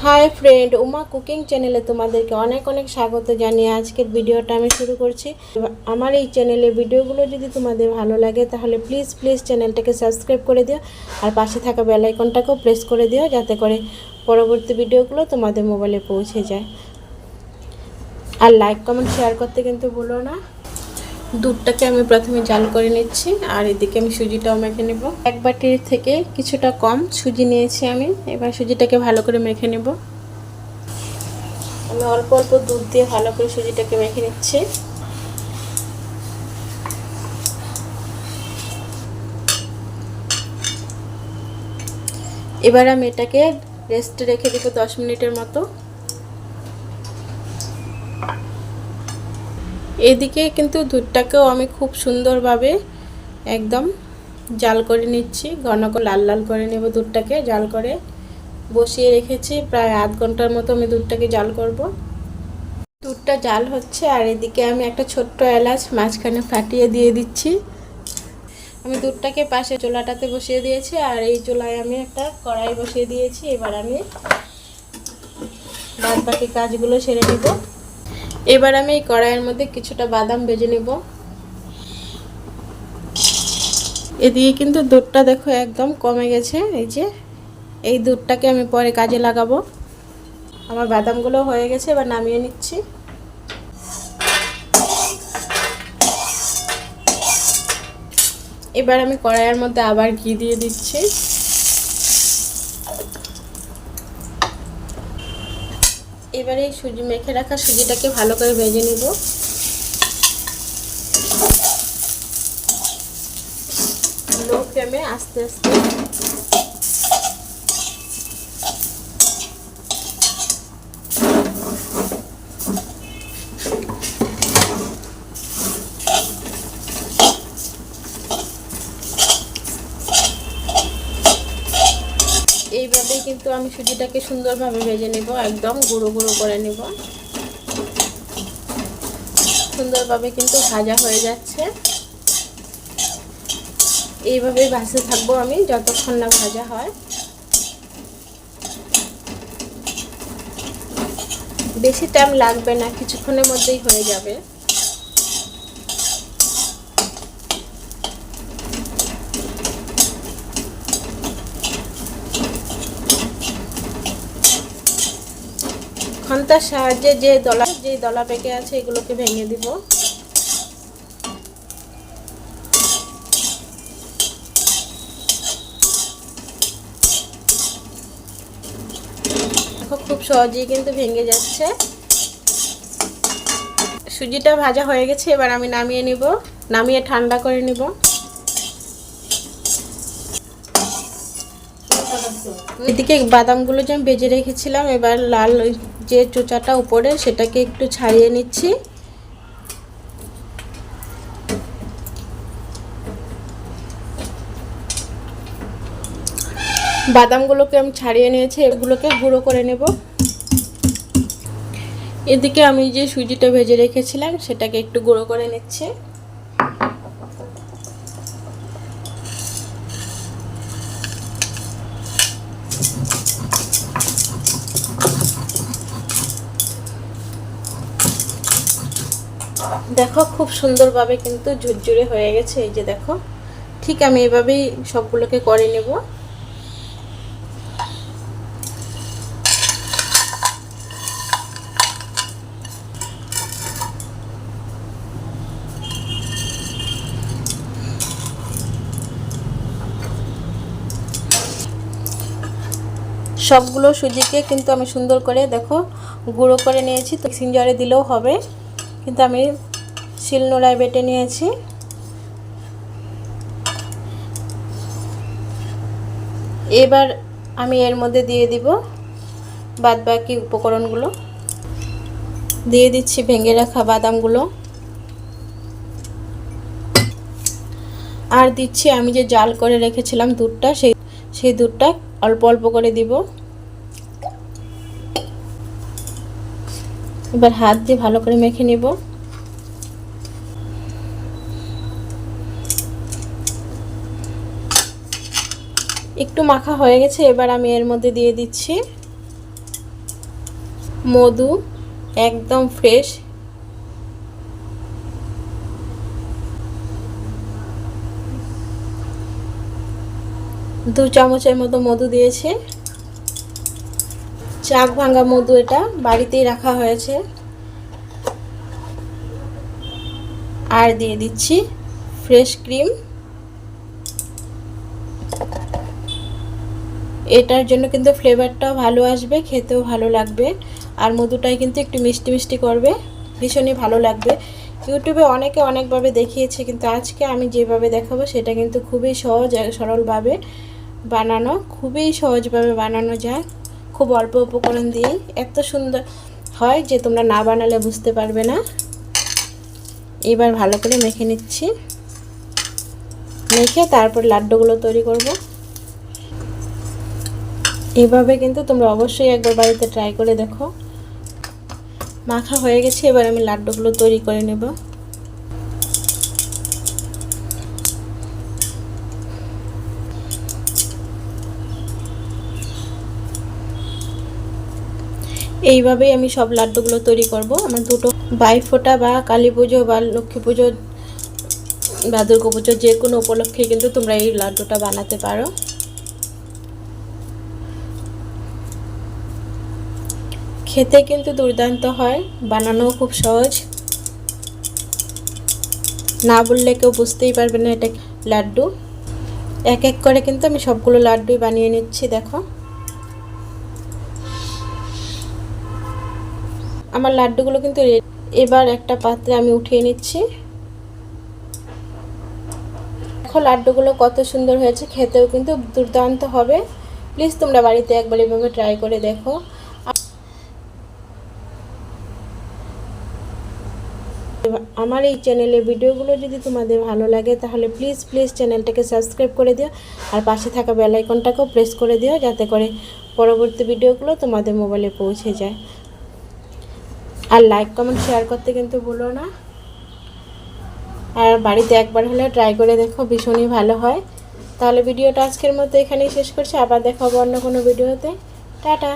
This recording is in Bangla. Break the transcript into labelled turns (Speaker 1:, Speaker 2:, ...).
Speaker 1: হাই ফ্রেন্ড, উমা কুকিং চ্যানেলে তোমাদেরকে অনেক অনেক স্বাগত জানিয়ে আজকের ভিডিওটা আমি শুরু করছি। আমার এই চ্যানেলের ভিডিওগুলো যদি তোমাদের ভালো লাগে তাহলে প্লিজ চ্যানেলটাকে সাবস্ক্রাইব করে দিও, আর পাশে থাকা বেল আইকনটাকেও প্রেস করে দিও যাতে করে পরবর্তী ভিডিওগুলো তোমাদের মোবাইলে পৌঁছে যায়। আর লাইক কমেন্ট শেয়ার করতে কিন্তু ভুলো না। দুধটাকে আমি প্রথমে জাল করে নিচ্ছি, আর এদিকে আমি সুজিটাও মেখে নেব। এক বাটির থেকে কিছুটা কম সুজি নিয়েছি আমি। এবার সুজিটাকে ভালো করে মেখে নেব। আমি অল্প অল্প দুধ দিয়ে ভালো করে সুজিটাকে মেখে নিচ্ছি। এবার আমি এটাকে রেস্টে রেখে দেবো 10 মিনিটের মতো। এদিকে কিন্তু দুধটাকেও আমি খুব সুন্দরভাবে একদম জাল করে নিচ্ছি। ঘন করে লাল লাল করে নেব। দুধটাকে জাল করে বসিয়ে রেখেছি, প্রায় আধ ঘন্টার মতো আমি দুধটাকে জাল করব। দুধটা জাল হচ্ছে, আর এদিকে আমি একটা ছোট্ট এলাচ মাঝখানে ফাটিয়ে দিয়ে দিচ্ছি। আমি দুধটাকে পাশে চুলাটাতে বসিয়ে দিয়েছি, আর এই চুলায় আমি একটা কড়াই বসিয়ে দিয়েছি। এবার আমি বাদ বাকি কাজগুলো সেরে নেব। এবার আমি এই কড়াইয়ের মধ্যে কিছুটা বাদাম ভেজে নেব। এদিকে কিন্তু দুধটা দেখো একদম কমে গেছে। এই দুধটাকে আমি পরে কাজে লাগাবো। আমার বাদামগুলো হয়ে গেছে, এবার নামিয়ে নিচ্ছি। এবার আমি কড়াইয়ের মধ্যে আবার ঘি দিয়ে দিচ্ছি। এবারে এই সুজি মেখে রাখা সুজিটাকে ভালো করে ভেজে নিব। লো ফ্লেমে আস্তে আস্তে। এইভাবেই কিন্তু আমি সুজিটাকে সুন্দরভাবে ভেজে নেব, একদম গুঁড়ো গুঁড়ো করে নেব। সুন্দরভাবে কিন্তু ভাজা হয়ে যাচ্ছে। এইভাবেই ভাজতে থাকবো আমি যতক্ষণ না ভাজা হয়। বেশি টাইম লাগবে না, কিছুক্ষণের মধ্যেই হয়ে যাবে। খন্তার সাহায্যে যে দলা পেকে আছে এগুলোকে ভেঙে দিব। খুব সহজেই কিন্তু ভেঙে যাচ্ছে। সুজিটা ভাজা হয়ে গেছে, এবার আমি নামিয়ে নিব। নামিয়ে ঠান্ডা করে নিব। এদিকে বাদামগুলো যে আমি ভেজে রেখেছিলাম, এবার লাল যে চোচাটা উপরে সেটাকে একটু ছাড়িয়ে নিচ্ছি। বাদামগুলোকে আমি ছাড়িয়ে নিয়েছি, এগুলোকে গুঁড়ো করে নেব। এদিকে আমি যে সুজিটা ভেজে রেখেছিলাম সেটাকে একটু গুঁড়ো করে নিচ্ছি। দেখো খুব সুন্দরভাবে কিন্তু ঝুরঝুরে হয়ে গেছে। এই যে দেখো, ঠিক আমি এভাবেই সবগুলোকে করে নেব। সবগুলো সুজিকে কিন্তু আমি সুন্দর করে দেখো গুঁড়ো করে নিয়েছি। তো মিক্সিং জারে দিলেও হবে, কিন্তু আমি শিলনোড়ায় বেটে নিয়েছি। এবার আমি এর মধ্যে দিয়ে দিব বাদ বাকি উপকরণগুলো। দিয়ে দিচ্ছি ভেঙে রাখা বাদামগুলো, আর দিচ্ছি আমি যে জাল করে রেখেছিলাম দুধটা, সেই দুধটা অল্প অল্প করে দিব। এবার হাত দিয়ে ভালো করে মেখে নেব। একটু মাখা হয়ে গেছে, এবার আমি এর মধ্যে দিয়ে দিচ্ছি মধু একদম ফ্রেশ, 2 চামচের মতো মধু দিয়েছে। চাক ভাঙা মধু, এটা বাড়িতেই রাখা হয়েছে। আর দিয়ে দিচ্ছি ফ্রেশ ক্রিম। এটার জন্য কিন্তু ফ্লেভারটাও ভালো আসবে, খেতেও ভালো লাগবে। আর মধুটাই কিন্তু একটু মিষ্টি মিষ্টি করবে, ভীষণই ভালো লাগবে। ইউটিউবে অনেকে অনেকভাবে দেখিয়েছে, কিন্তু আজকে আমি যেভাবে দেখাবো সেটা কিন্তু খুবই সহজ সরলভাবে বানানো, খুবই সহজভাবে বানানো যায়। খুব অল্প উপকরণ দিয়েই এত সুন্দর হয় যে তোমরা না বানালে বুঝতে পারবে না। এবার ভালো করে মেখে নিচ্ছি, মেখে তারপর লাড্ডুগুলো তৈরি করব। এভাবে কিন্তু তোমরা অবশ্যই একবার বাড়িতে ট্রাই করে দেখো। মাখা হয়ে গেছে, এবার আমি লাড্ডুগুলো তৈরি করে নেব। এইভাবেই আমি সব লাড্ডুগুলো তৈরি করব। আমার দুটো ভাইফোঁটা বা কালী পুজো বা লক্ষ্মী পুজো বা দুর্গা পুজো যে কোনো উপলক্ষে কিন্তু তোমরা এই লাড্ডুটা বানাতে পারো। খেতে কিন্তু দুর্দান্ত হয়, বানানোও খুব সহজ, না বললে কেউ বুঝতেই পারবে না এটা লাড্ডু। এক এক করে কিন্তু আমি সবগুলো লাড্ডুই বানিয়ে নিচ্ছি। দেখো আমার লাড্ডুগুলো কিন্তু এবার একটা পাত্রে আমি উঠিয়ে নিচ্ছি। দেখো লাড্ডুগুলো কত সুন্দর হয়েছে, খেতেও কিন্তু দুর্দান্ত হবে। প্লিজ তোমরা বাড়িতে একবার এভাবে ট্রাই করে দেখো। আমার এই চ্যানেলের ভিডিওগুলো যদি তোমাদের ভালো লাগে তাহলে প্লিজ চ্যানেলটাকে সাবস্ক্রাইব করে দিও, আর পাশে থাকা বেল আইকনটাকেও প্রেস করে দিও, যাতে করে পরবর্তী ভিডিওগুলো তোমাদের মোবাইলে পৌঁছে যায়। আর লাইক কমেন্ট শেয়ার করতে কিন্তু ভুলো না। আর বাড়িতে একবার হলে ট্রাই করে দেখো, ভীষণই ভালো হয়। তাহলে ভিডিওটা আজকের মতো এখানেই শেষ করছি, আবার দেখা হবে অন্য কোনো ভিডিওতে। টাটা।